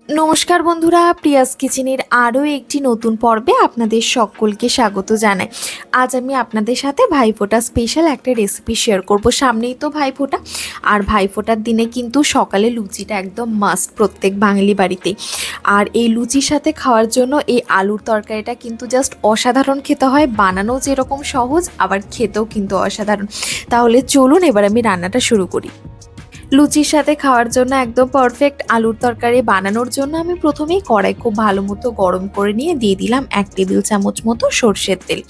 নমস্কার বন্ধুরা, প্রিয়াস কিচেনের আরও একটি নতুন পর্বে আপনাদের সকলকে স্বাগত জানাই। আজ আমি আপনাদের সাথে ভাইফোঁটা স্পেশাল একটা রেসিপি শেয়ার করব। সামনেই তো ভাইফোঁটা, আর ভাইফোঁটার দিনে কিন্তু সকালে লুচিটা একদম মাস্ট প্রত্যেক বাঙালি বাড়িতেই। আর এই লুচির সাথে খাওয়ার জন্য এই আলুর তরকারিটা কিন্তু জাস্ট অসাধারণ খেতে হয়। বানানো যেরকম সহজ, আবার খেতেও কিন্তু অসাধারণ। তাহলে চলুন এবার আমি রান্নাটা শুরু করি। লুচির সাথে খাওয়ার জন্য একদম পারফেক্ট আলুর তরকারি বানানোর জন্য আমি প্রথমেই কড়াই খুব ভালো মতো গরম করে নিয়ে দিয়ে দিলাম 1 টেবিল চামচ মতো সর্ষের তেল।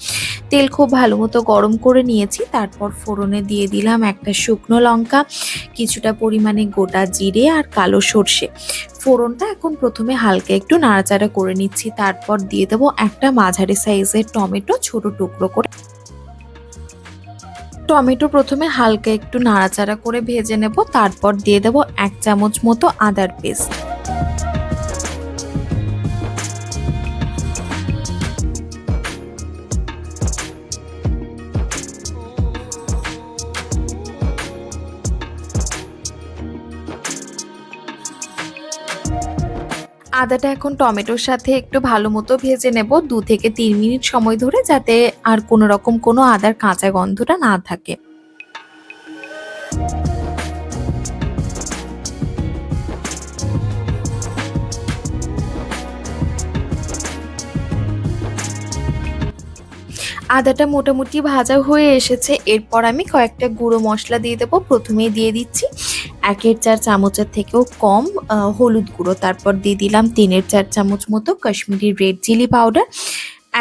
তেল খুব ভালো মতো গরম করে নিয়েছি। তারপর ফোড়নে দিয়ে দিলাম একটা শুকনো লঙ্কা, কিছুটা পরিমাণে গোটা জিরে আর কালো সর্ষে। ফোড়নটা এখন প্রথমে হালকা একটু নাড়াচাড়া করে নিচ্ছি। তারপর দিয়ে দেবো একটা মাঝারি সাইজের টমেটো ছোট টুকরো করে। টমেটো প্রথমে হালকা একটু নাড়াচাড়া করে ভেজে নেব। তারপর দিয়ে দেব 1 চামচ মতো আদার পেস্ট। আদাটা এখন টমেটোর সাথে একটু ভালো মতো ভেজে নেব 2 থেকে 3 মিনিট সময় ধরে, যাতে আর কোনো রকম কোনো আদার কাঁচা গন্ধটা না থাকে। আদাটা মোটামুটি ভাজা হয়ে এসেছে। এরপর আমি কয়েকটা গুঁড়ো মশলা দিয়ে দেবো। প্রথমেই দিয়ে দিচ্ছি 1/4 চামচের থেকেও কম হলুদ গুঁড়ো। তারপর দিয়ে দিলাম 3/4 চামচ মতো কাশ্মীরি রেড চিলি পাউডার,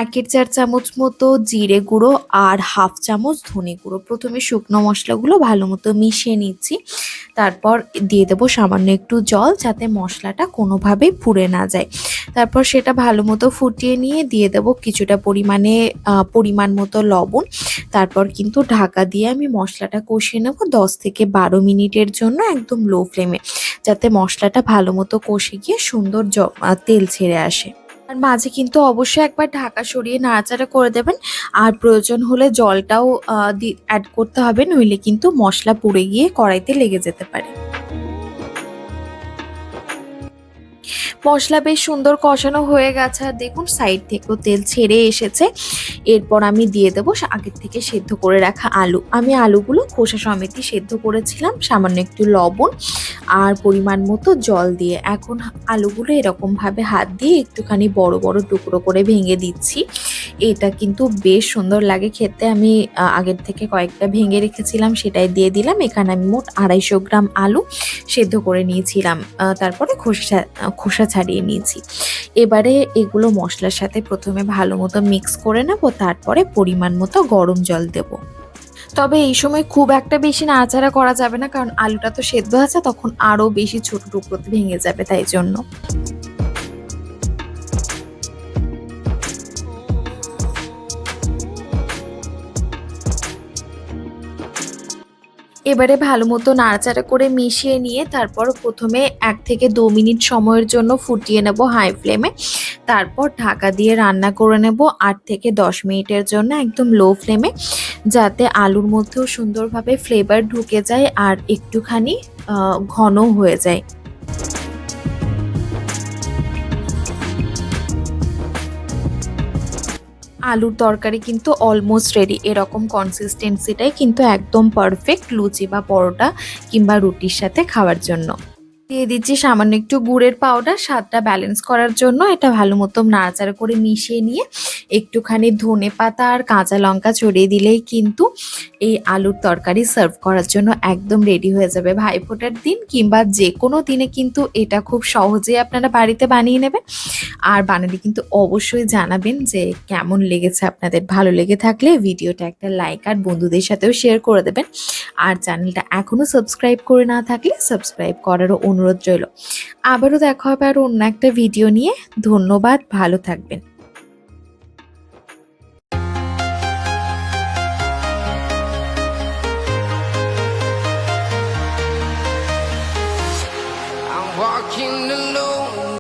1/4 চামচ মতো জিরে গুঁড়ো আর 1/2 চামচ ধনে গুঁড়ো। প্রথমে শুকনো মশলাগুলো ভালো মতো মিশিয়ে নিচ্ছি। তারপর দিয়ে দেবো সামান্য একটু জল, যাতে মশলাটা কোনোভাবেই পুড়ে না যায়। তারপর সেটা ভালো মতো ফুটিয়ে নিয়ে দিয়ে দেবো কিছুটা পরিমাণ মতো লবণ। তারপর কিন্তু ঢাকা দিয়ে আমি মশলাটা কষিয়ে নেব 10 থেকে 12 মিনিটের জন্য একদম লো ফ্লেমে, যাতে মশলাটা ভালো মতো কষে গিয়ে সুন্দর তেল ছেড়ে আসে। আর মাঝে কিন্তু অবশ্যই একবার ঢাকা সরিয়ে নাড়াচাড়া করে দেবেন। আর প্রয়োজন হলে জলটাও অ্যাড করতে হবে, নইলে কিন্তু মশলা পুড়ে গিয়ে কড়াইতে লেগে যেতে পারে। মশলা বেশ সুন্দর কষানো হয়ে গেছে, আর দেখুন সাইড থেকেও তেল ছেড়ে এসেছে। এরপর আমি দিয়ে দেবো আগের থেকে সেদ্ধ করে রাখা আলু। আমি আলুগুলো খোসা সমেতই সেদ্ধ করেছিলাম, সামান্য একটু লবণ আর পরিমাণ মতো জল দিয়ে। এখন আলুগুলো এরকমভাবে হাত দিয়ে একটুখানি বড় বড় টুকরো করে ভেঙে দিচ্ছি। এটা কিন্তু বেশ সুন্দর লাগে খেতে। আমি আগের থেকে কয়েকটা ভেঙে রেখেছিলাম, সেটাই দিয়ে দিলাম। এখানে আমি মোট 250 গ্রাম আলু সেদ্ধ করে নিয়েছিলাম, তারপরে খোসা ছাড়িয়ে নিয়েছি। এবারে এগুলো মশলার সাথে প্রথমে ভালো মতো মিক্স করে নেব, তারপরে পরিমাণ মতো গরম জল দেব। তবে এই সময় খুব একটা বেশি নাড়াচাড়া করা যাবে না, কারণ আলুটা তো সেদ্ধ আছে, তখন আরও বেশি ছোট টুকরোতে ভেঙে যাবে, তাই জন্য। এবারে ভালো মতো নাড়াচাড়া করে মিশিয়ে নিয়ে তারপর প্রথমে 1 থেকে 2 মিনিট সময়ের জন্য ফুটিয়ে নেব হাই ফ্লেমে। তারপর ঢাকা দিয়ে রান্না করে নেব 8 থেকে 10 মিনিটের জন্য একদম লো ফ্লেমে, যাতে আলুর মধ্যেও সুন্দরভাবে ফ্লেভার ঢুকে যায় আর একটুখানি ঘন হয়ে যায়। আলুর তরকারি কিন্তু অলমোস্ট রেডি। এরকম কনসিস্টেন্সিটাই কিন্তু একদম পারফেক্ট লুচি বা পরোটা কিংবা রুটির সাথে খাওয়ার জন্য। দিয়ে দিচ্ছি সামান্য একটু গুড়ের পাউডার স্বাদটা ব্যালেন্স করার জন্য। এটা ভালো মতো নাড়াচাড়া করে মিশিয়ে নিয়ে একটুখানি ধনেপাতা আর কাঁচা লঙ্কা ছড়িয়ে দিলেই কিন্তু এই আলুর তরকারি সার্ভ করার জন্য একদম রেডি হয়ে যাবে। ভাইফোঁটার দিন কিংবা যে কোনো দিনে কিন্তু এটা খুব সহজেই আপনারা বাড়িতে বানিয়ে নেবেন। আর বানালে কিন্তু অবশ্যই জানাবেন যে কেমন লেগেছে আপনাদের। ভালো লেগে থাকলে ভিডিওটা একটা লাইক আর বন্ধুদের সাথেও শেয়ার করে দেবেন। আর চ্যানেলটা এখনও সাবস্ক্রাইব করে না থাকলে সাবস্ক্রাইব করারও অনুরোধ রইল। আবারও দেখা হবে আর অন্য একটা ভিডিও নিয়ে। ধন্যবাদ, ভালো থাকবেন।